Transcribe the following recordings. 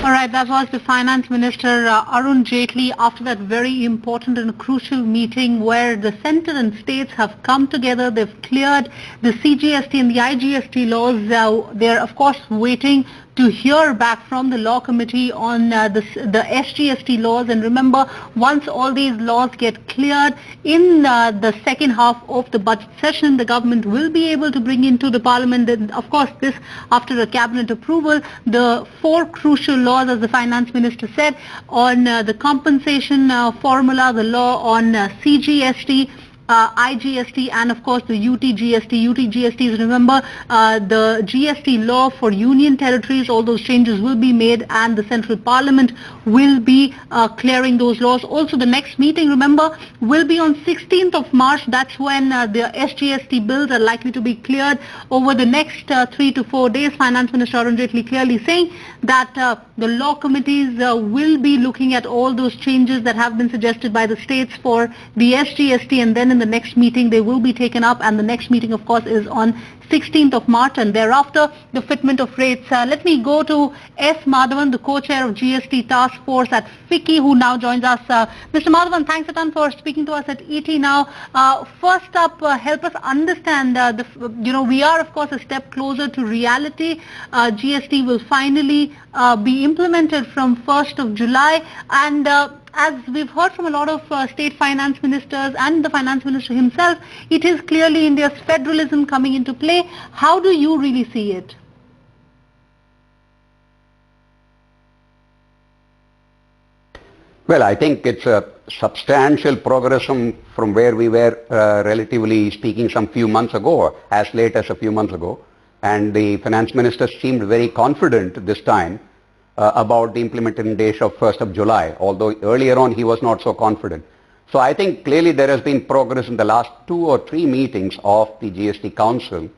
All right, that was the Finance Minister Arun Jaitley after that very important and crucial meeting where the centre and states have come together. They've cleared the CGST and the IGST laws. They're of course waiting to hear back from the law committee on the SGST laws. And remember, once all these laws get cleared in the second half of the budget session, the government will be able to bring into the parliament, and of course this after a cabinet approval, the four crucial laws, as the finance minister said, on the compensation formula, the law on CGST, IGST, and of course the UTGST. UTGST, remember, the GST law for union territories. All those changes will be made and the central parliament will be clearing those laws. Also the next meeting, remember, will be on 16th of March. That's when the SGST bills are likely to be cleared over the next 3 to 4 days. Finance Minister Arun Jaitley clearly saying that the law committees will be looking at all those changes that have been suggested by the states for the SGST, and then in the next meeting they will be taken up, and the next meeting of course is on 16th of March, and thereafter the fitment of rates. Let me go to S. Madhavan, the co-chair of GST Task Force at FICCI, who now joins us. Mr. Madhavan, thanks a ton for speaking to us at ET now. First up, help us understand, we are of course a step closer to reality. GST will finally be implemented from 1st of July, and as we've heard from a lot of state finance ministers and the finance minister himself, it is clearly India's federalism coming into play. How do you really see it? Well, I think it's a substantial progress from where we were, relatively speaking, some few months ago, as late as a few months ago. And the finance minister seemed very confident this time about the implementation date of 1st of July, although earlier on he was not so confident. So I think clearly there has been progress in the last 2 or 3 meetings of the GST Council,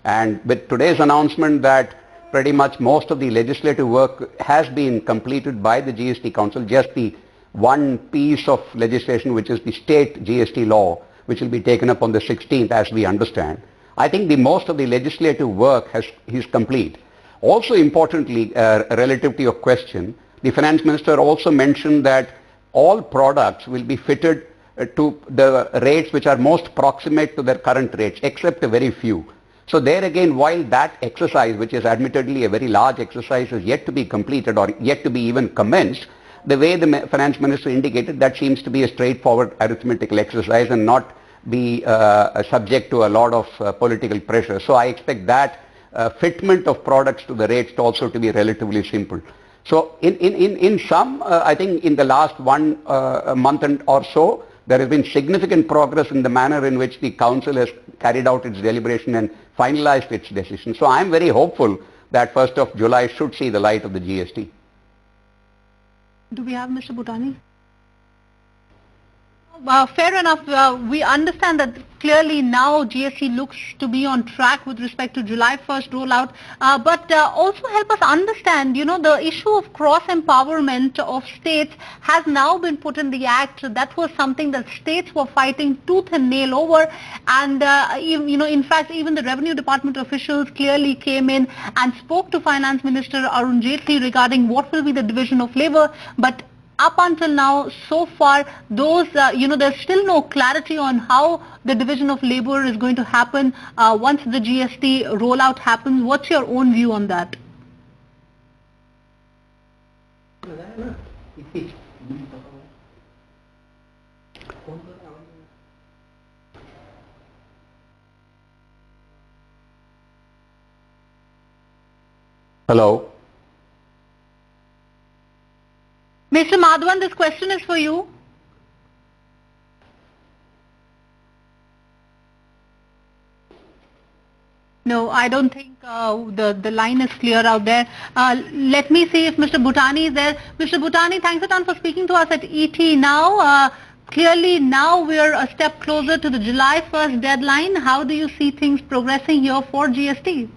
and with today's announcement that pretty much most of the legislative work has been completed by the GST Council, just the one piece of legislation, which is the state GST law, which will be taken up on the 16th as we understand. I think the most of the legislative work is complete. Also importantly, relative to your question, the finance minister also mentioned that all products will be fitted to the rates which are most proximate to their current rates, except a very few. So there again, while that exercise, which is admittedly a very large exercise, is yet to be completed or yet to be even commenced, the way the finance minister indicated, that seems to be a straightforward arithmetical exercise and not be subject to a lot of political pressure. So I expect that fitment of products to the rates also to be relatively simple. So in sum, I think in the last 1 month or so, there has been significant progress in the manner in which the council has carried out its deliberation and finalized its decision. So I am very hopeful that 1st of July should see the light of the GST. Do we have Mr. Butani? Fair enough. We understand that clearly now GST looks to be on track with respect to July 1st rollout. But also help us understand, the issue of cross-empowerment of states has now been put in the Act. That was something that states were fighting tooth and nail over. And, in fact, even the Revenue Department officials clearly came in and spoke to Finance Minister Arun Jaitley regarding what will be the division of labor. But up until now, so far, those, there's still no clarity on how the division of labor is going to happen once the GST rollout happens. What's your own view on that? Hello. Mr. Madhavan, this question is for you. No, I don't think the line is clear out there. Let me see if Mr. Butani is there. Mr. Butani, thanks a ton for speaking to us at ET now. Clearly now we're a step closer to the July 1st deadline. How do you see things progressing here for GST?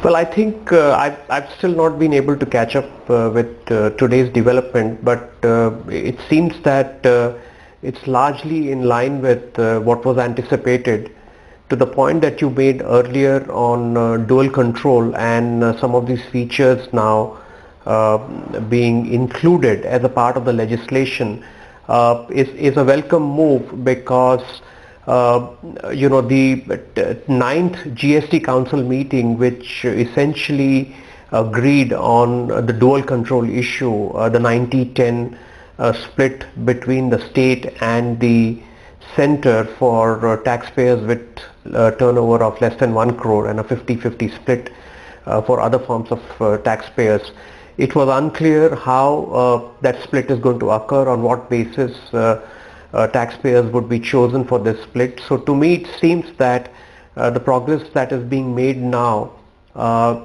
Well, I think I've still not been able to catch up with today's development, but it seems that it's largely in line with what was anticipated to the point that you made earlier on dual control and some of these features now being included as a part of the legislation is a welcome move, because the ninth GST Council meeting, which essentially agreed on the dual control issue, the 90-10 split between the state and the center for taxpayers with turnover of less than 1 crore, and a 50-50 split for other forms of taxpayers. It was unclear how that split is going to occur, on what basis taxpayers would be chosen for this split. So to me it seems that the progress that is being made now,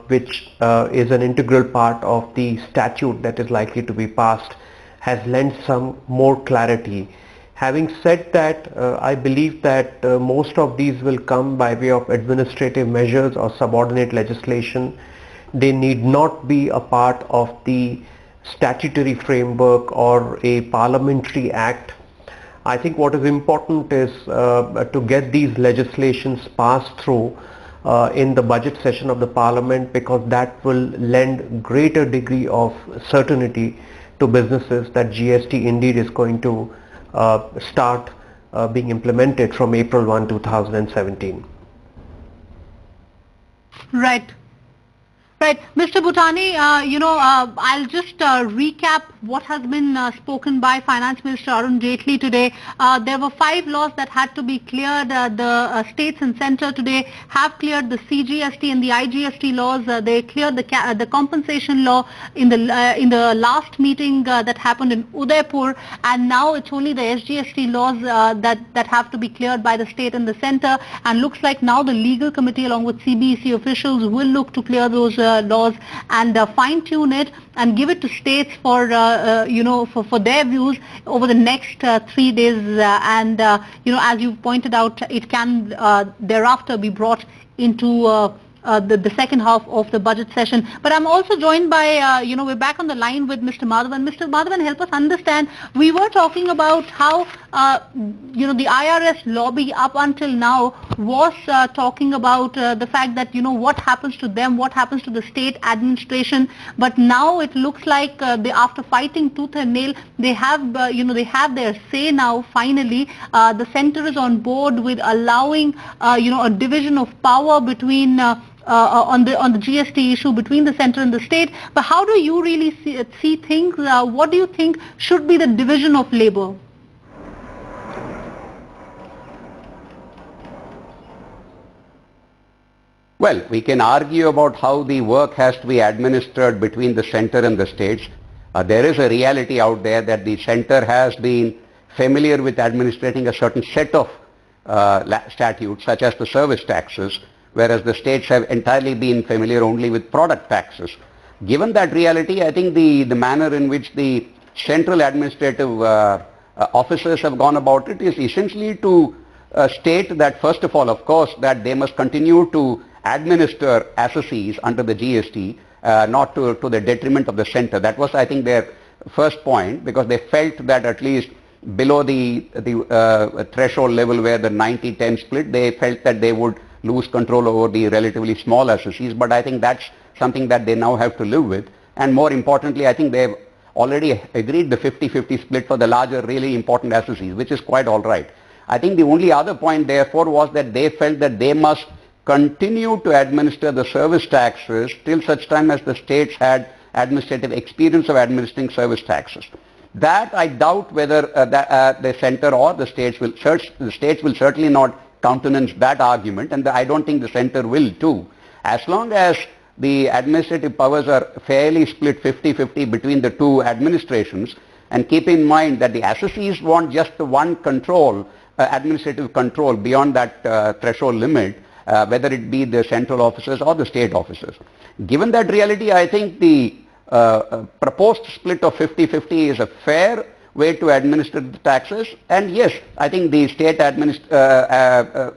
which is an integral part of the statute that is likely to be passed, has lent some more clarity. Having said that, I believe that most of these will come by way of administrative measures or subordinate legislation. They need not be a part of the statutory framework or a parliamentary act. I think what is important is to get these legislations passed through in the budget session of the parliament, because that will lend greater degree of certainty to businesses that GST indeed is going to start being implemented from April 1, 2017. Right. Right. Mr. Butani, I'll just recap what has been spoken by Finance Minister Arun Jaitley today. There were 5 laws that had to be cleared. The states and centre today have cleared the CGST and the IGST laws. They cleared the compensation law in the last meeting that happened in Udaipur, and now it's only the SGST laws that have to be cleared by the state and the centre. And looks like now the legal committee, along with CBEC officials, will look to clear those laws and fine-tune it and give it to states for their views over the next 3 days, and as you pointed out, it can thereafter be brought into the second half of the budget session. But I'm also joined by, we're back on the line with Mr. Madhavan. Mr. Madhavan, help us understand. We were talking about how, the IRS lobby up until now was talking about the fact that, what happens to them, what happens to the state administration. But now it looks like after fighting tooth and nail, they have their say now, finally. The center is on board with allowing, a division of power between on the GST issue between the centre and the state. But how do you really see things? What do you think should be the division of labour? Well, we can argue about how the work has to be administered between the centre and the states. There is a reality out there that the centre has been familiar with administrating a certain set of statutes, such as the service taxes, whereas the states have entirely been familiar only with product taxes. Given that reality, I think the manner in which the central administrative officers have gone about it is essentially to state that, first of all, of course, that they must continue to administer assessees under the GST, not to the detriment of the centre. That was, I think, their first point, because they felt that at least below the threshold level where the 90-10 split, they felt that they would lose control over the relatively small assessees. But I think that's something that they now have to live with. And more importantly, I think they've already agreed the 50-50 split for the larger, really important assessees, which is quite all right. I think the only other point, therefore, was that they felt that they must continue to administer the service taxes till such time as the states had administrative experience of administering service taxes. That I doubt whether the centre or the states will certainly not countenance that argument, and I don't think the centre will too. As long as the administrative powers are fairly split 50-50 between the two administrations, and keep in mind that the assessees want just the one control, administrative control beyond that threshold limit, whether it be the central officers or the state officers. Given that reality, I think the proposed split of 50-50 is a fair way to administer the taxes. And yes, I think the state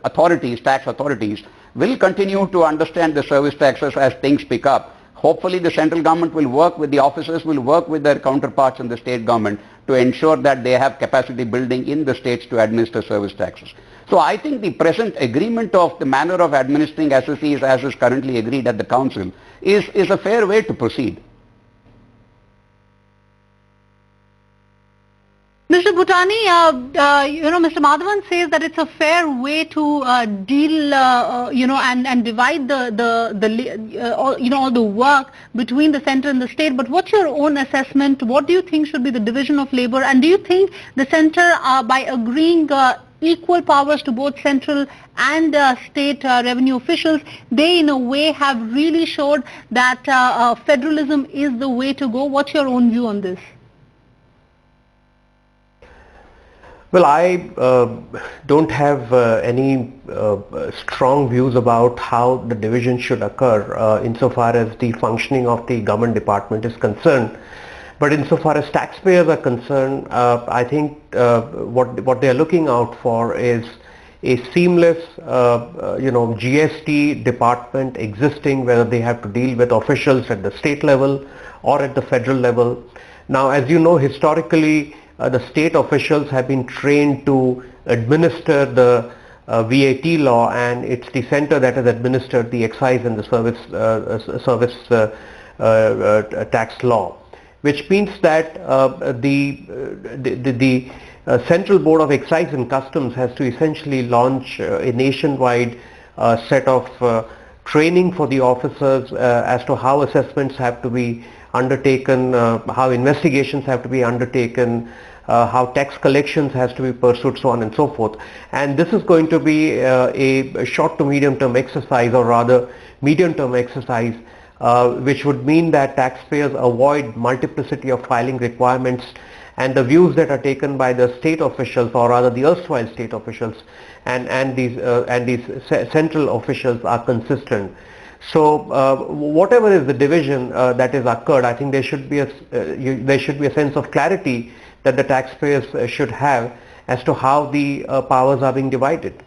authorities, tax authorities, will continue to understand the service taxes as things pick up. Hopefully the central government will work with the officers, will work with their counterparts in the state government to ensure that they have capacity building in the states to administer service taxes. So I think the present agreement of the manner of administering SSEs as is currently agreed at the council is a fair way to proceed. Mr. Butani, Mr. Madhavan says that it's a fair way to deal, and divide all the work between the center and the state. But what's your own assessment? What do you think should be the division of labor? And do you think the center, by agreeing equal powers to both central and state revenue officials, they in a way have really showed that federalism is the way to go? What's your own view on this? Well, I don't have any strong views about how the division should occur insofar as the functioning of the government department is concerned. But insofar as taxpayers are concerned, I think what they are looking out for is a seamless, GST department existing, whether they have to deal with officials at the state level or at the federal level. Now, as you know, historically, the state officials have been trained to administer the VAT law, and it's the center that has administered the excise and the service tax law, which means that the Central Board of Excise and Customs has to essentially launch a nationwide set of training for the officers as to how assessments have to be undertaken, how investigations have to be undertaken, how tax collections has to be pursued, so on and so forth. And this is going to be a short to medium term exercise, or rather medium term exercise, which would mean that taxpayers avoid multiplicity of filing requirements, and the views that are taken by the state officials, or rather the erstwhile state officials, and these central officials are consistent. So whatever is the division that is occurred, I think there should be a sense of clarity that the taxpayers should have as to how the powers are being divided.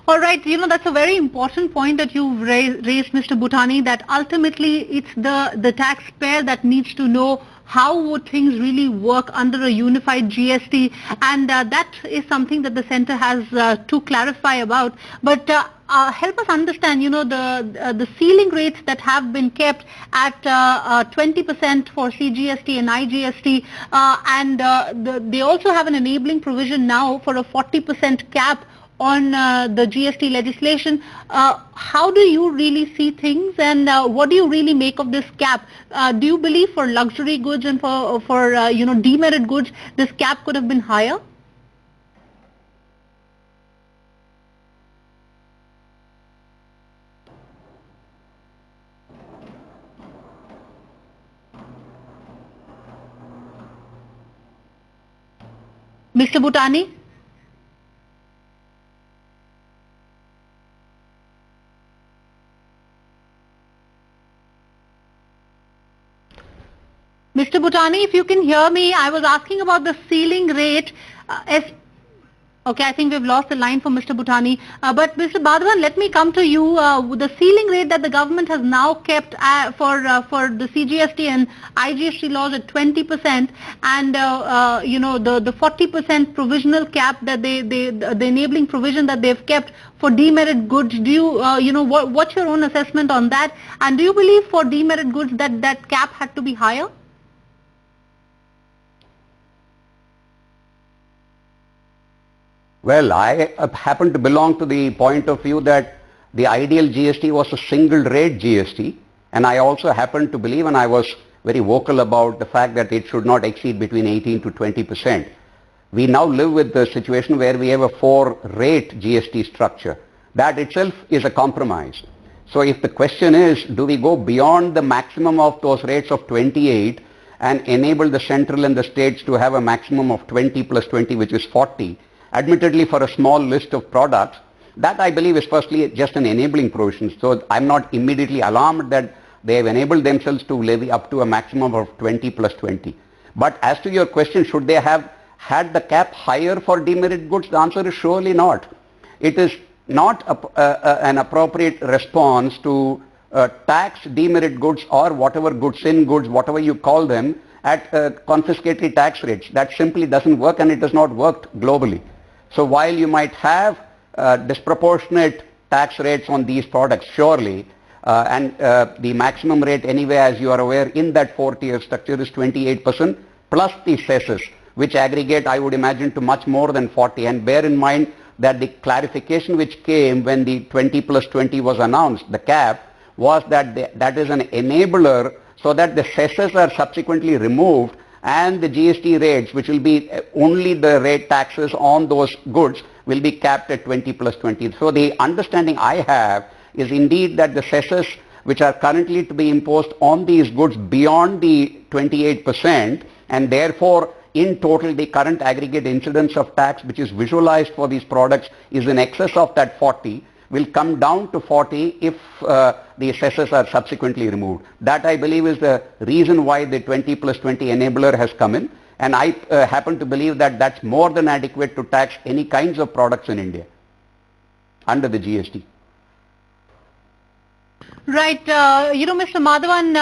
All right, that's a very important point that you've raised, Mr. Butani, that ultimately it's the taxpayer that needs to know how would things really work under a unified GST, and that is something that the center has to clarify about. But help us understand, the ceiling rates that have been kept at 20% for CGST and IGST, and they also have an enabling provision now for a 40% cap on the GST legislation. How do you really see things, and what do you really make of this cap? Do you believe for luxury goods and for demerit goods, this cap could have been higher? Mr. Butani? Mr. Butani, if you can hear me, I was asking about the ceiling rate. Okay, I think we've lost the line for Mr. Butani. But Mr. Badwan, let me come to you. The ceiling rate that the government has now kept for the CGST and IGST laws at 20%, and the 40% provisional cap that the enabling provision that they've kept for demerit goods. Do you what's your own assessment on that? And do you believe for demerit goods that cap had to be higher? Well, I happen to belong to the point of view that the ideal GST was a single rate GST, and I also happen to believe, and I was very vocal about the fact that it should not exceed between 18 to 20%. We now live with the situation where we have a 4-rate GST structure. That itself is a compromise. So if the question is, do we go beyond the maximum of those rates of 28 and enable the central and the states to have a maximum of 20 plus 20, which is 40, admittedly for a small list of products, that I believe is firstly just an enabling provision. So I'm not immediately alarmed that they have enabled themselves to levy up to a maximum of 20 plus 20. But as to your question, should they have had the cap higher for demerit goods? The answer is surely not. It is not an appropriate response to tax demerit goods or whatever goods, sin goods, whatever you call them, at confiscatory tax rates. That simply doesn't work, and it has not worked globally. So while you might have disproportionate tax rates on these products, surely, and the maximum rate anyway, as you are aware, in that four-tier structure is 28% plus the cesses, which aggregate, I would imagine, to much more than 40. And bear in mind that the clarification which came when the 20 plus 20 was announced, the cap, was that that is an enabler so that the cesses are subsequently removed and the GST rates, which will be only the rate taxes on those goods, will be capped at 20 plus 20. So the understanding I have is indeed that the cesses which are currently to be imposed on these goods beyond the 28%, and therefore in total the current aggregate incidence of tax which is visualized for these products is in excess of that 40, will come down to 40 if the cesses are subsequently removed. That, I believe, is the reason why the 20 plus 20 enabler has come in, and I happen to believe that that's more than adequate to tax any kinds of products in India under the GST. Right, Mr. Madhavan,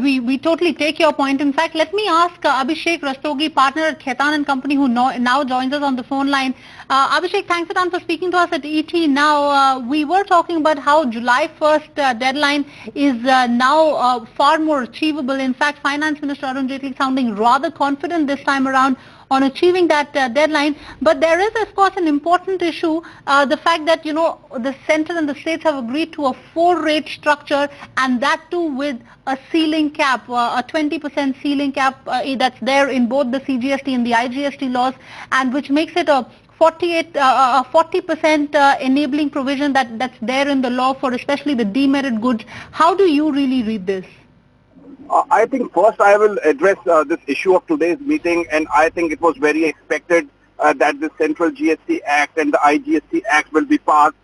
we totally take your point. In fact, let me ask Abhishek Rastogi, partner at Khaitan and Company, who now joins us on the phone line. Abhishek, thanks a ton for speaking to us at ET. Now, we were talking about how July 1st deadline is now far more achievable. In fact, Finance Minister Arun Jaitley sounding rather confident this time around on achieving that deadline. But there is, of course, an important issue, the fact that, the center and the states have agreed to a 4-rate structure, and that too with a ceiling cap, a 20% ceiling cap that's there in both the CGST and the IGST laws, and which makes it a 40% enabling provision that's there in the law for especially the demerit goods. How do you really read this? I think first I will address this issue of today's meeting, and I think it was very expected that the Central GST Act and the IGST Act will be passed.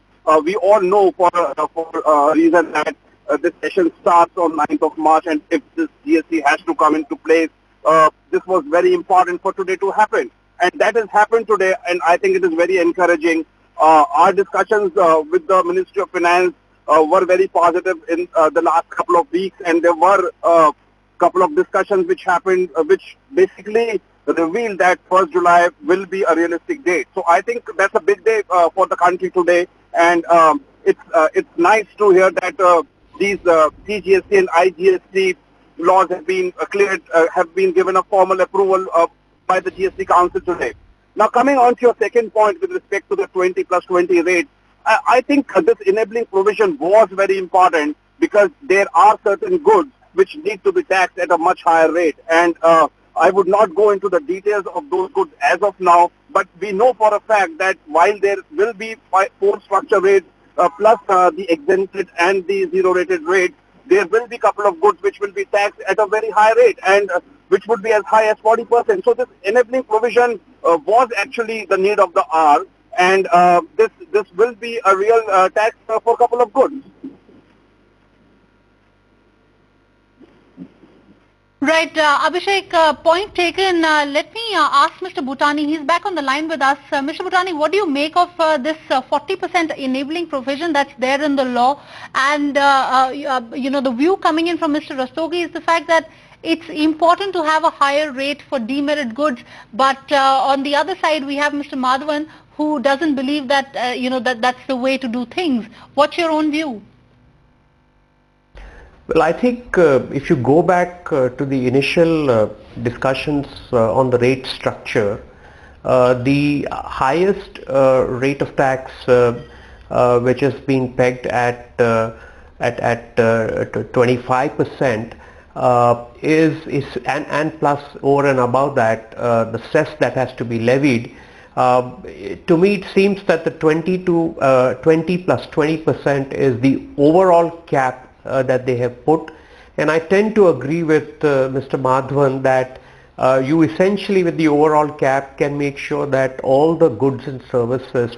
We all know for a reason that this session starts on 9th of March, and if this GST has to come into place, this was very important for today to happen. And that has happened today, and I think it is very encouraging. Our discussions with the Ministry of Finance were very positive in the last couple of weeks, and there were a couple of discussions which happened which basically revealed that 1st July will be a realistic date. So I think that's a big day for the country today, and it's nice to hear that these CGST and IGST laws have been cleared, have been given a formal approval by the GST Council today. Now, coming on to your second point with respect to the 20 plus 20 rate, I think this enabling provision was very important because there are certain goods which need to be taxed at a much higher rate, and I would not go into the details of those goods as of now, but we know for a fact that while there will be 4 structure rates plus the exempted and the zero-rated rates, there will be a couple of goods which will be taxed at a very high rate, and which would be as high as 40%. So this enabling provision was actually the need of the hour, and this will be a real tax for a couple of goods. Right, Abhishek, point taken. Let me ask Mr. Butani. He's back on the line with us. Mr. Butani, what do you make of this 40% enabling provision that's there in the law? And, the view coming in from Mr. Rastogi is the fact that it's important to have a higher rate for demerit goods. But on the other side, we have Mr. Madhavan, who doesn't believe that, that's the way to do things. What's your own view? Well, I think if you go back to the initial discussions on the rate structure, the highest rate of tax which has been pegged at 25% is and plus over and above that the cess that has to be levied. To me, it seems that the 20 plus 20% is the overall cap that they have put, and I tend to agree with Mr. Madhavan that you essentially with the overall cap can make sure that all the goods and services,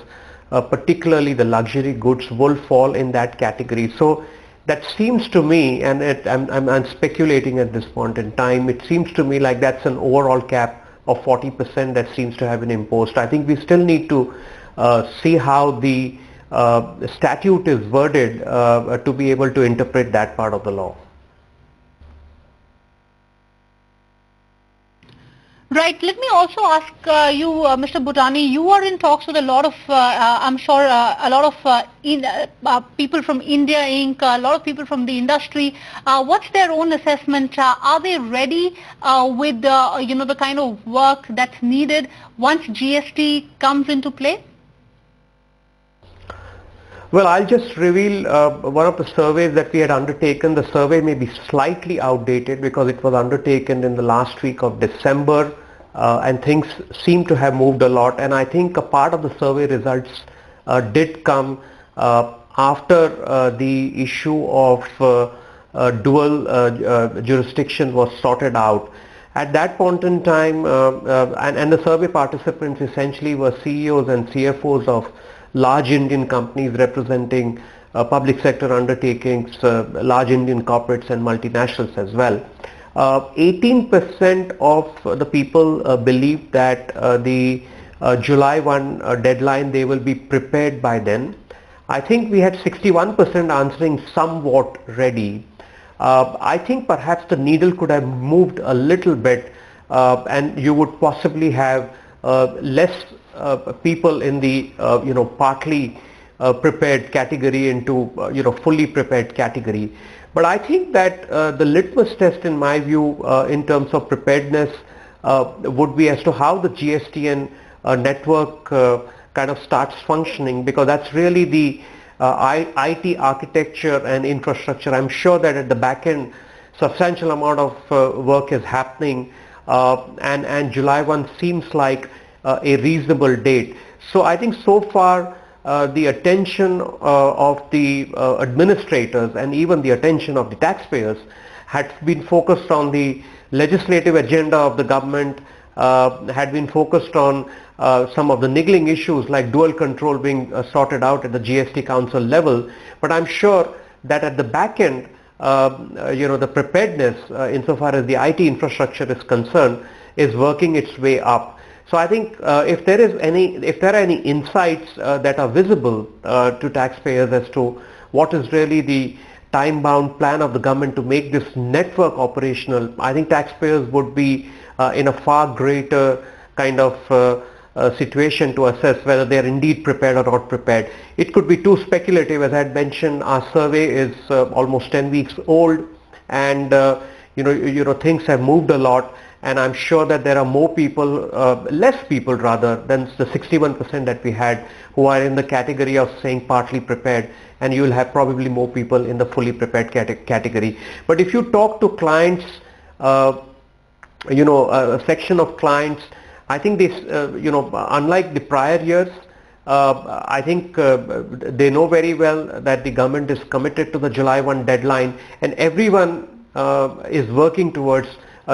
particularly the luxury goods, will fall in that category. So that seems to me, and I'm speculating at this point in time, it seems to me like that's an overall cap of 40% that seems to have been imposed. I think we still need to see how the statute is worded to be able to interpret that part of the law. Right. Let me also ask you, Mr. Butani, you are in talks with a lot of, I'm sure, a lot of people from India Inc., a lot of people from the industry. What's their own assessment? Are they ready with, the kind of work that's needed once GST comes into play? Well, I'll just reveal one of the surveys that we had undertaken. The survey may be slightly outdated because it was undertaken in the last week of December and things seem to have moved a lot, and I think a part of the survey results did come after the issue of dual jurisdiction was sorted out. At that point in time, and the survey participants essentially were CEOs and CFOs of large Indian companies representing public sector undertakings, large Indian corporates and multinationals as well. 18% of the people believe that the July 1 deadline, they will be prepared by then. I think we had 61% answering somewhat ready. I think perhaps the needle could have moved a little bit and you would possibly have less people in the partly prepared category into fully prepared category. But I think that the litmus test in my view in terms of preparedness would be as to how the GST and network kind of starts functioning, because that's really the IT architecture and infrastructure. I'm sure that at the back end substantial amount of work is happening and July 1 seems like a reasonable date. So I think so far the attention of the administrators and even the attention of the taxpayers had been focused on the legislative agenda of the government, had been focused on some of the niggling issues like dual control being sorted out at the GST Council level. But I'm sure that at the back end, the preparedness insofar as the IT infrastructure is concerned is working its way up. So I think if there are any insights that are visible to taxpayers as to what is really the time-bound plan of the government to make this network operational, I think taxpayers would be in a far greater kind of situation to assess whether they are indeed prepared or not prepared. It could be too speculative. As I had mentioned, our survey is almost 10 weeks old, and things have moved a lot. And I'm sure that there are more people, less people rather, than the 61% that we had who are in the category of saying partly prepared, and you will have probably more people in the fully prepared category. But if you talk to clients, a section of clients, I think this, unlike the prior years, I think they know very well that the government is committed to the July 1 deadline, and everyone is working towards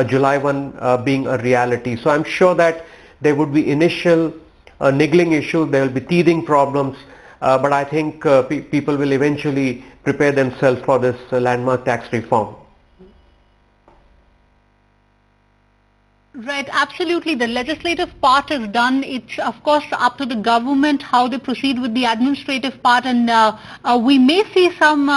July 1 being a reality. So I'm sure that there would be initial niggling issues, there will be teething problems, but I think people will eventually prepare themselves for this landmark tax reform. Right, absolutely. The legislative part is done. It's of course up to the government how they proceed with the administrative part, and we may see some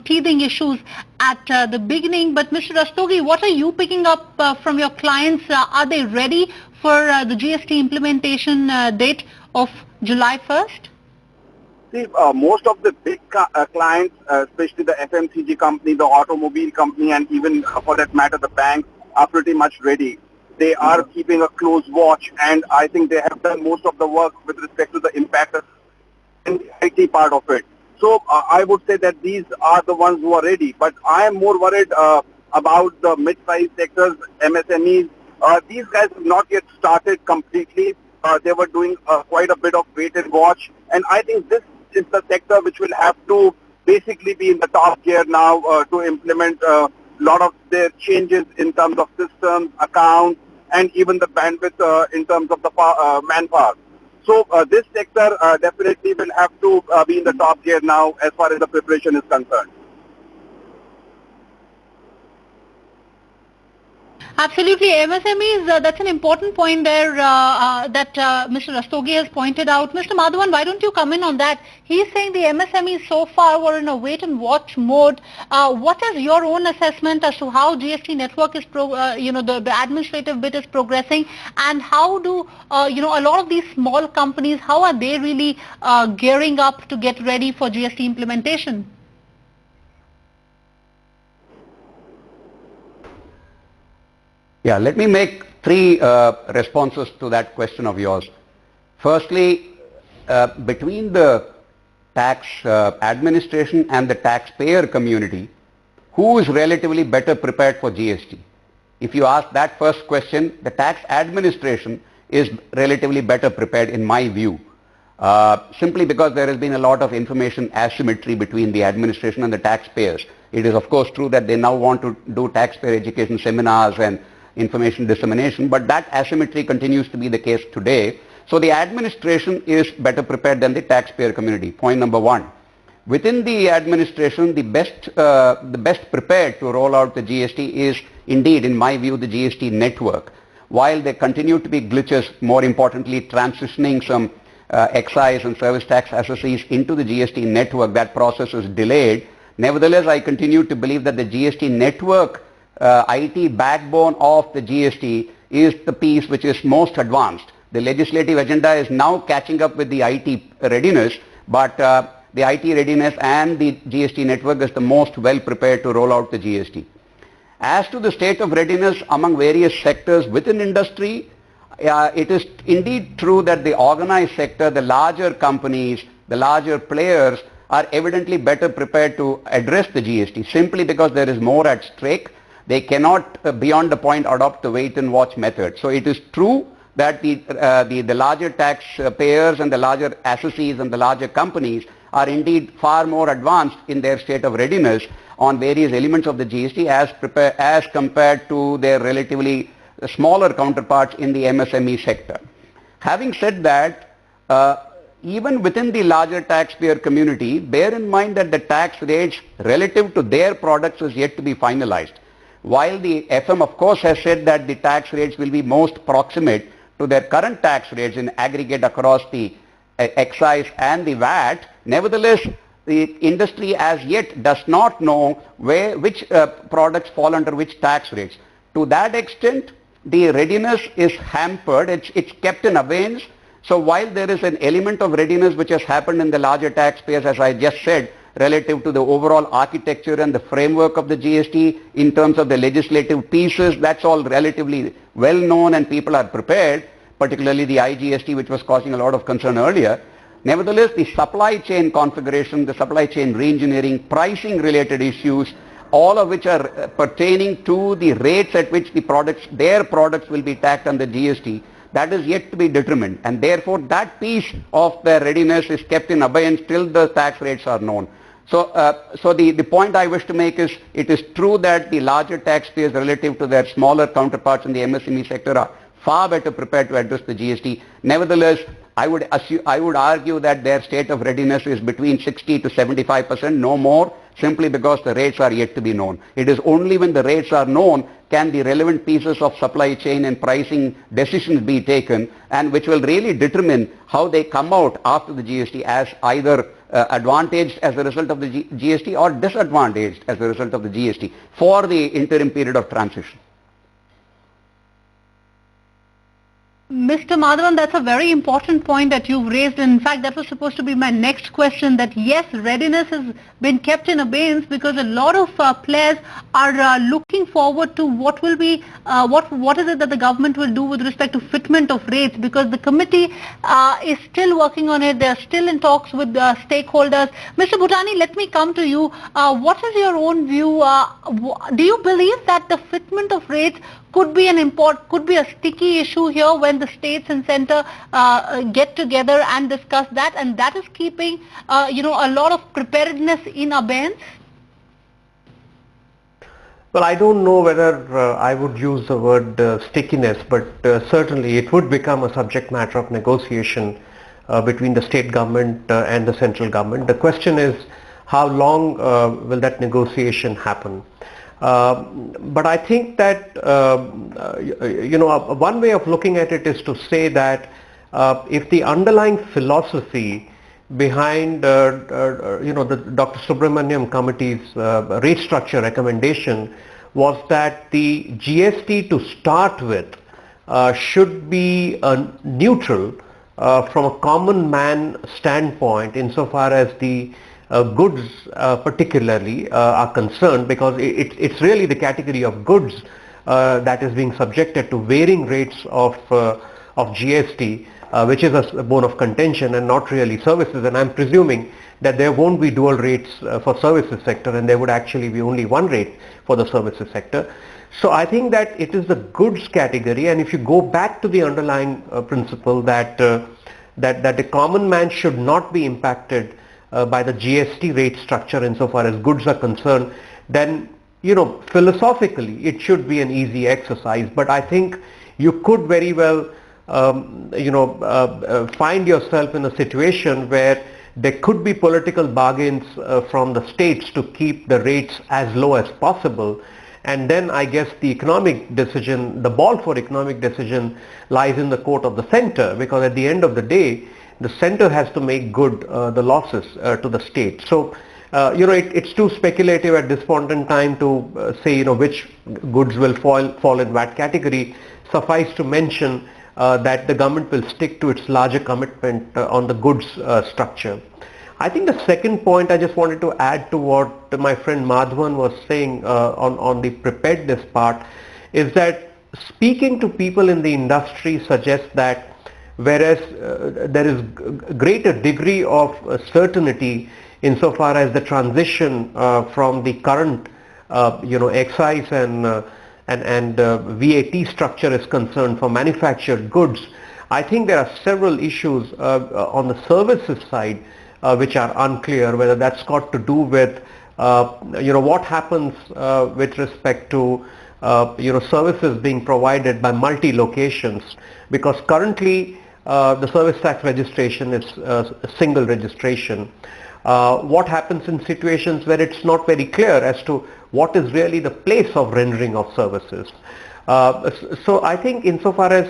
teething issues at the beginning. But Mr. Rastogi, what are you picking up from your clients? Are they ready for the GST implementation date of July 1st? See, most of the big clients, especially the FMCG company, the automobile company, and even for that matter the banks, are pretty much ready. They are keeping a close watch, and I think they have done most of the work with respect to the impact and the IT part of it. So I would say that these are the ones who are ready. But I am more worried about the mid-sized sectors, MSMEs. These guys have not yet started completely. They were doing quite a bit of wait and watch, and I think this is the sector which will have to basically be in the top gear now to implement a lot of their changes in terms of systems, accounts, and even the bandwidth in terms of the manpower. So this sector definitely will have to be in the top gear now as far as the preparation is concerned. Absolutely. MSMEs, that's an important point there that Mr. Rastogi has pointed out. Mr. Madhavan, why don't you come in on that? He's saying the MSMEs so far were in a wait and watch mode. What is your own assessment as to how GST network is, the administrative bit is progressing, and how do, a lot of these small companies, how are they really gearing up to get ready for GST implementation? Yeah, let me make three responses to that question of yours. Firstly, between the tax administration and the taxpayer community, who is relatively better prepared for GST? If you ask that first question, the tax administration is relatively better prepared in my view. Simply because there has been a lot of information asymmetry between the administration and the taxpayers. It is of course true that they now want to do taxpayer education seminars and information dissemination, but that asymmetry continues to be the case today. So the administration is better prepared than the taxpayer community. Point number one. Within the administration, the best prepared to roll out the GST is indeed, in my view, the GST network. While there continue to be glitches, more importantly, transitioning some excise and service tax assessees into the GST network, that process is delayed. Nevertheless, I continue to believe that the GST network IT backbone of the GST is the piece which is most advanced. The legislative agenda is now catching up with the IT readiness, but the IT readiness and the GST network is the most well prepared to roll out the GST. As to the state of readiness among various sectors within industry, it is indeed true that the organized sector, the larger companies, the larger players are evidently better prepared to address the GST simply because there is more at stake. They cannot, beyond the point, adopt the wait and watch method. So it is true that the larger taxpayers and the larger assessees and the larger companies are indeed far more advanced in their state of readiness on various elements of the GST as compared to their relatively smaller counterparts in the MSME sector. Having said that, even within the larger taxpayer community, bear in mind that the tax rates relative to their products is yet to be finalized. While the FM of course has said that the tax rates will be most proximate to their current tax rates in aggregate across the excise and the VAT, nevertheless the industry as yet does not know which products fall under which tax rates. To that extent, the readiness is hampered, it's kept in abeyance. So while there is an element of readiness which has happened in the larger taxpayers, as I just said, relative to the overall architecture and the framework of the GST in terms of the legislative pieces, that's all relatively well known and people are prepared, particularly the IGST, which was causing a lot of concern earlier. Nevertheless, the supply chain configuration, the supply chain reengineering, pricing related issues, all of which are pertaining to the rates at which their products will be taxed under GST, that is yet to be determined, and therefore that piece of their readiness is kept in abeyance till the tax rates are known. So the point I wish to make is, it is true that the larger taxpayers relative to their smaller counterparts in the MSME sector are far better prepared to address the GST. Nevertheless, I would argue that their state of readiness is between 60 to 75%, no more, simply because the rates are yet to be known. It is only when the rates are known can the relevant pieces of supply chain and pricing decisions be taken, and which will really determine how they come out after the GST as either advantaged as a result of the GST or disadvantaged as a result of the GST for the interim period of transition. Mr. Madhavan, that's a very important point that you've raised. In fact, that was supposed to be my next question, that yes, readiness has been kept in abeyance because a lot of players are looking forward to what will be, what is it that the government will do with respect to fitment of rates, because the committee is still working on it. They're still in talks with stakeholders. Mr. Butani, let me come to you. What is your own view? Do you believe that the fitment of rates could be a sticky issue here when the states and center get together and discuss that, and that is keeping a lot of preparedness in abeyance? Well, I don't know whether I would use the word stickiness, but certainly it would become a subject matter of negotiation between the state government and the central government. The question is, how long will that negotiation happen? But I think that one way of looking at it is to say that if the underlying philosophy behind the Dr. Subramaniam Committee's rate structure recommendation was that the GST to start with should be neutral from a common man standpoint insofar as the goods particularly are concerned, because it's really the category of goods that is being subjected to varying rates of GST, which is a bone of contention and not really services. And I'm presuming that there won't be dual rates for services sector, and there would actually be only one rate for the services sector. So I think that it is the goods category, and if you go back to the underlying principle that that the common man should not be impacted by the GST rate structure insofar as goods are concerned, then philosophically it should be an easy exercise. But I think you could very well find yourself in a situation where there could be political bargains from the states to keep the rates as low as possible. And then I guess the economic decision, the ball for economic decision lies in the court of the center, because at the end of the day, the center has to make good the losses to the state. So, it's too speculative at this point in time to say, which goods will fall in what category. Suffice to mention that the government will stick to its larger commitment on the goods structure. I think the second point I just wanted to add to what my friend Madhavan was saying on the preparedness part is that speaking to people in the industry suggests that whereas there is greater degree of certainty insofar as the transition from the current excise and VAT structure is concerned for manufactured goods, I think there are several issues on the services side which are unclear, whether that's got to do with what happens with respect to services being provided by multi-locations, because currently the service tax registration is a single registration. What happens in situations where it's not very clear as to what is really the place of rendering of services? So I think insofar as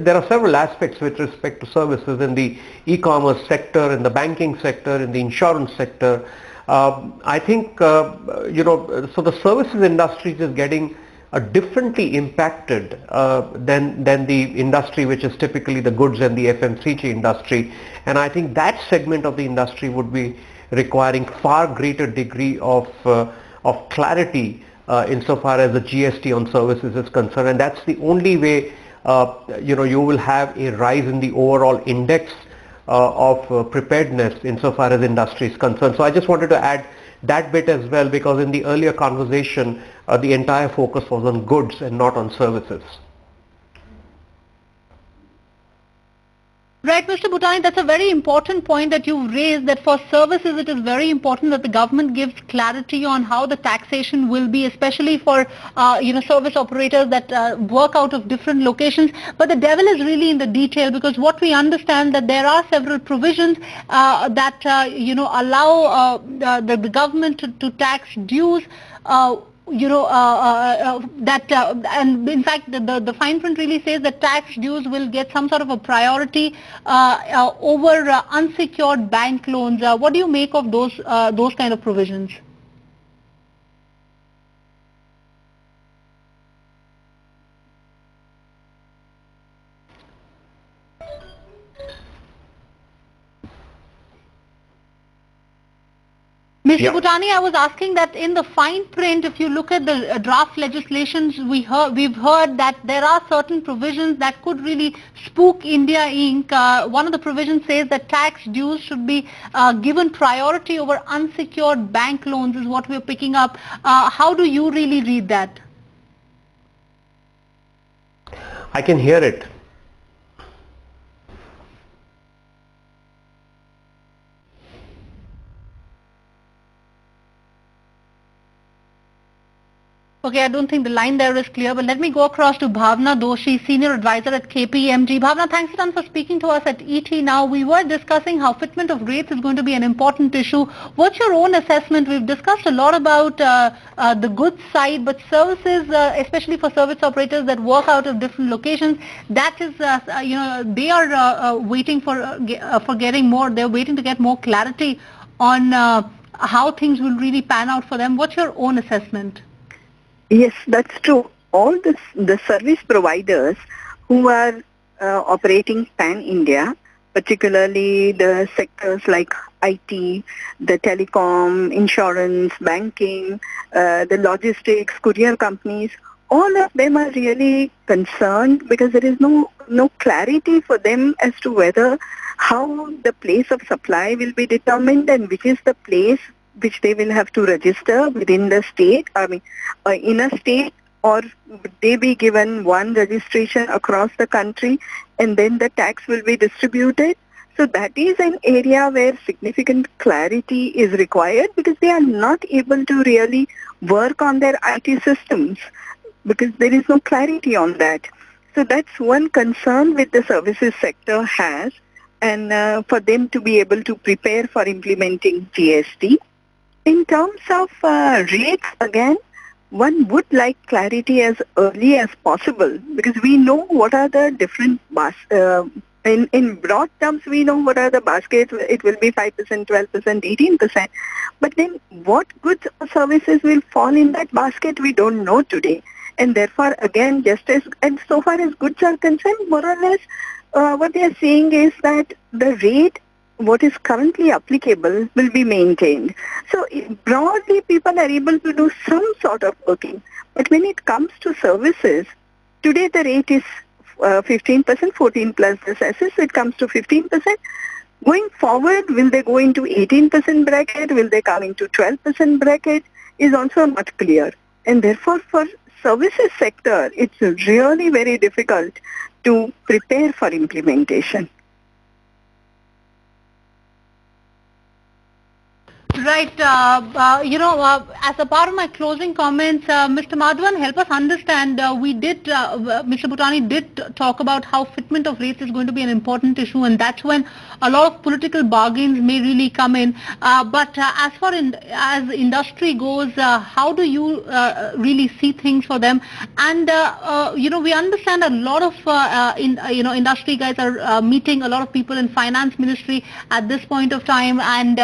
there are several aspects with respect to services in the e-commerce sector, in the banking sector, in the insurance sector. I think so the services industry is getting differently impacted than the industry which is typically the goods and the FMCG industry, and I think that segment of the industry would be requiring far greater degree of clarity insofar as the GST on services is concerned, and that's the only way you will have a rise in the overall index of preparedness insofar as industry is concerned. So I just wanted to add that bit as well, because in the earlier conversation the entire focus was on goods and not on services. Right, Mr. Butani, that's a very important point that you've raised, that for services it is very important that the government gives clarity on how the taxation will be, especially for service operators that work out of different locations. But the devil is really in the detail, because what we understand that there are several provisions that allow the government to tax dues. And in fact the fine print really says that tax dues will get some sort of a priority over unsecured bank loans. What do you make of those kind of provisions? Mr. Butani, I was asking that in the fine print, if you look at the draft legislations, we've heard that there are certain provisions that could really spook India Inc. One of the provisions says that tax dues should be given priority over unsecured bank loans, is what we're picking up. How do you really read that? I can hear it. Okay, I don't think the line there is clear, but let me go across to Bhavna Doshi, Senior Advisor at KPMG. Bhavna, thanks a ton for speaking to us at ET Now. We were discussing how fitment of rates is going to be an important issue. What's your own assessment? We've discussed a lot about the goods side, but services, especially for service operators that work out of different locations, that is, they are waiting for getting more. They're waiting to get more clarity on how things will really pan out for them. What's your own assessment? Yes, that's true. All the service providers who are operating pan-India, particularly the sectors like IT, the telecom, insurance, banking, the logistics, courier companies, all of them are really concerned because there is no clarity for them as to whether how the place of supply will be determined and which is the place which they will have to register within the state, in a state, or would they be given one registration across the country and then the tax will be distributed? So that is an area where significant clarity is required because they are not able to really work on their IT systems because there is no clarity on that. So that's one concern which the services sector has, and for them to be able to prepare for implementing GST. In terms of rates, again, one would like clarity as early as possible because we know what are the different in broad terms, we know what are the baskets. It will be 5%, 12%, 18%. But then what goods or services will fall in that basket, we don't know today. And therefore, again, and so far as goods are concerned, more or less, what they are saying is that the rate what is currently applicable will be maintained. So broadly, people are able to do some sort of working. But when it comes to services, today the rate is 15%, 14 plus the cesses, it comes to 15%. Going forward, will they go into 18% bracket? Will they come into 12% bracket? Is also not clear. And therefore, for services sector, it's really very difficult to prepare for implementation. Right. As a part of my closing comments, Mr. Madhavan, help us understand. Mr. Butani did talk about how fitment of rates is going to be an important issue, and that's when a lot of political bargains may really come in. But as far as industry goes, how do you really see things for them? And we understand a lot of industry guys are meeting a lot of people in finance ministry at this point of time, and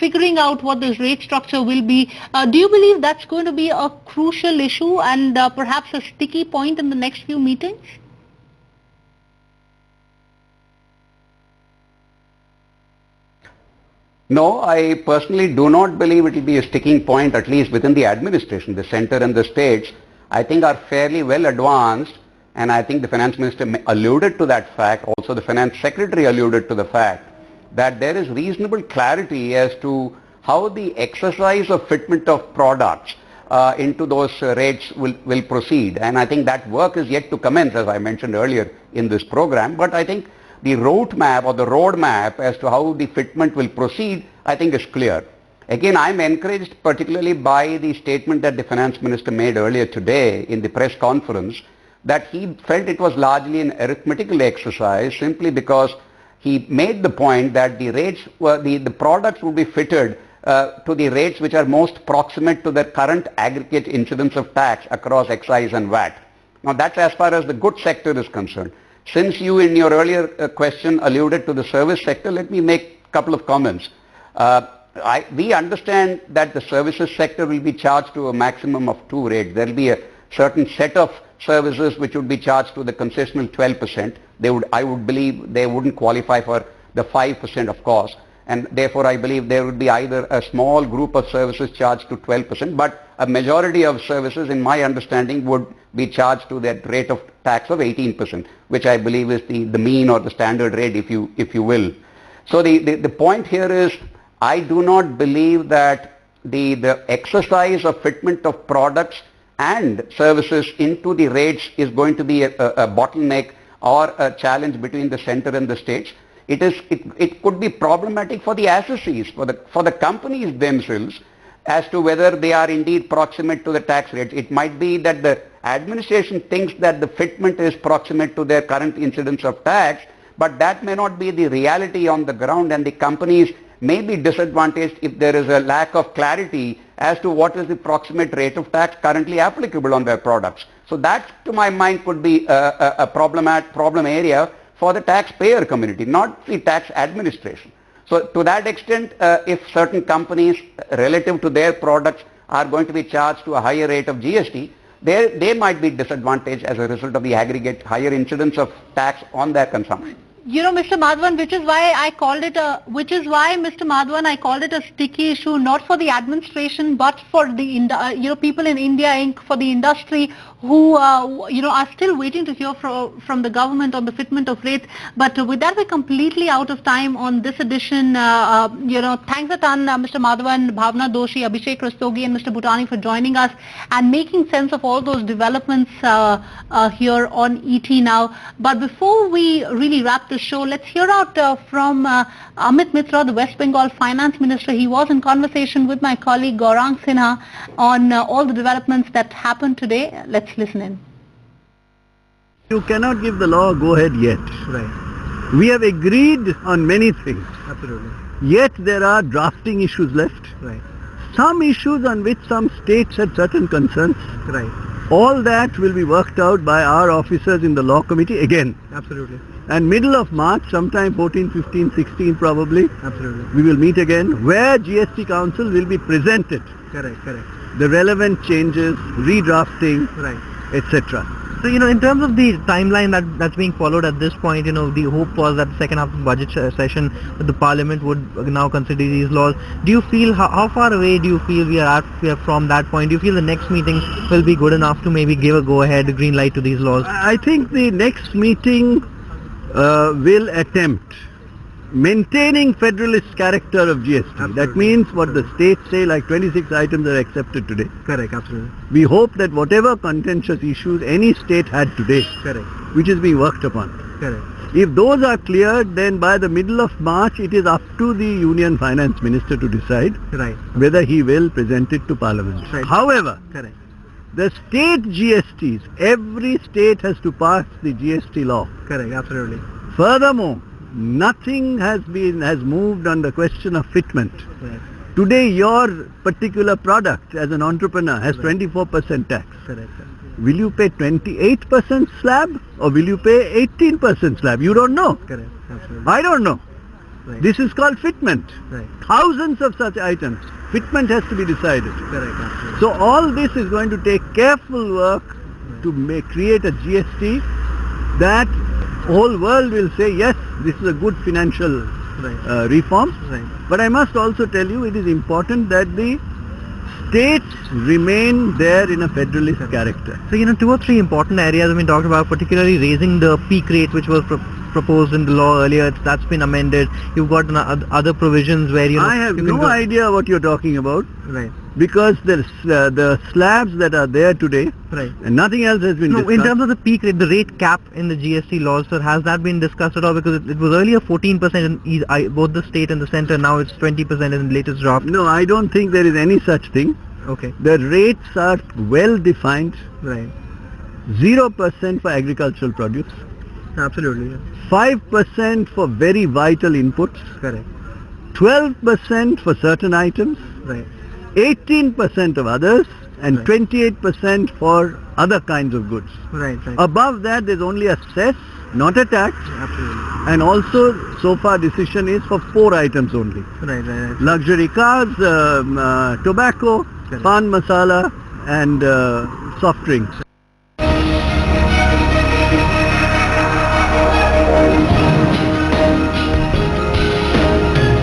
figuring out what this rate structure will be. Do you believe that's going to be a crucial issue and perhaps a sticky point in the next few meetings? No, I personally do not believe it will be a sticking point, at least within the administration. The center and the states, I think, are fairly well advanced, and I think the finance minister alluded to that fact. Also, the finance secretary alluded to the fact that there is reasonable clarity as to how the exercise of fitment of products into those rates will proceed. And I think that work is yet to commence, as I mentioned earlier in this program. But I think the roadmap or the roadmap as to how the fitment will proceed, I think is clear. Again, I'm encouraged particularly by the statement that the finance minister made earlier today in the press conference that he felt it was largely an arithmetical exercise simply because he made the point that the rates the products would be fitted to the rates which are most proximate to the current aggregate incidence of tax across excise and VAT. Now that's as far as the goods sector is concerned. Since you in your earlier question alluded to the service sector, let me make a couple of comments. We understand that the services sector will be charged to a maximum of 2 rates. There will be a certain set of services which would be charged to the concessional 12%. I would believe they wouldn't qualify for the 5% of course, and therefore I believe there would be either a small group of services charged to 12%, but a majority of services, in my understanding, would be charged to that rate of tax of 18%, which I believe is the mean or the standard rate, if you will. So the point here is, I do not believe that the exercise of fitment of products and services into the rates is going to be a bottleneck or a challenge between the center and the states. It could be problematic for the assessees, for the companies themselves, as to whether they are indeed proximate to the tax rates. It might be that the administration thinks that the fitment is proximate to their current incidence of tax, but that may not be the reality on the ground, and the companies may be disadvantaged if there is a lack of clarity as to what is the proximate rate of tax currently applicable on their products. So that, to my mind, could be a problem area for the taxpayer community, not the tax administration. So to that extent, if certain companies relative to their products are going to be charged to a higher rate of GST, they might be disadvantaged as a result of the aggregate higher incidence of tax on their consumption. You know, Mr. Madhavan, which is why, Mr. Madhavan, I called it a sticky issue, not for the administration, but for the, people in India Inc., for the industry who, are still waiting to hear from the government on the fitment of rates. But with that, we're completely out of time on this edition. Thanks a ton, Mr. Madhavan, Bhavna Doshi, Abhishek Rastogi, and Mr. Butani for joining us and making sense of all those developments here on ET Now. But before we really wrap the show, let's hear out from Amit Mitra, the West Bengal Finance Minister. He was in conversation with my colleague Gaurang Sinha on all the developments that happened today. Let's listen in. You cannot give the law a go-ahead yet. Right. We have agreed on many things. Absolutely. Yet there are drafting issues left. Right. Some issues on which some states had certain concerns. Right. All that will be worked out by our officers in the law committee again. Absolutely. And middle of March, sometime 14, 15, 16 probably, Absolutely. we will meet again where GST Council will be presented. Correct. The relevant changes, redrafting, Right. etc. So, in terms of the timeline that's being followed at this point, the hope was that the second half of the budget session, the Parliament would now consider these laws. Do you feel, how far away do you feel we are from that point? Do you feel the next meeting will be good enough to maybe give a go-ahead, green light to these laws? I think the next meeting will attempt maintaining federalist character of GST. Absolutely. That means what the states say, like 26 items are accepted today. Correct, absolutely. We hope that whatever contentious issues any state had today, Correct. which is being worked upon, Correct. if those are cleared, then by the middle of March it is up to the Union Finance Minister to decide Right. whether he will present it to Parliament. Right. However, Correct. the state GSTs, every state has to pass the GST law. Correct, absolutely. Furthermore, nothing has moved on the question of fitment. Right. Today your particular product as an entrepreneur has 24% tax. Correct. Will you pay 28% slab or will you pay 18% slab? You don't know. Correct, absolutely. I don't know. Right. This is called fitment. Right. Thousands of such items. Fitment has to be decided. Correct, absolutely. So all this is going to take careful work to create a GST that whole world will say, yes, this is a good financial reform. Right. But I must also tell you, it is important that the states remain there in a federalist character. So, 2 or 3 important areas have been talked about, particularly raising the peak rate, which was proposed in the law earlier. That's been amended. You've got other provisions where, I have no idea what you're talking about. Right. Because the slabs that are there today, Right. and nothing else has been discussed. In terms of the peak rate, the rate cap in the GST laws, sir, has that been discussed at all? Because it was earlier 14% in both the state and the centre. Now it's 20% in the latest draft. No, I don't think there is any such thing. Okay. The rates are well defined. Right. 0% for agricultural produce. Absolutely. Yeah. 5% for very vital inputs. Correct. 12% for certain items. Right. 18% of others. And Right. 28% for other kinds of goods. Right. Above that, there's only a cess, not a tax. Absolutely. And also, so far decision is for 4 items only. Right. Luxury cars, tobacco, Correct. pan masala and soft drinks.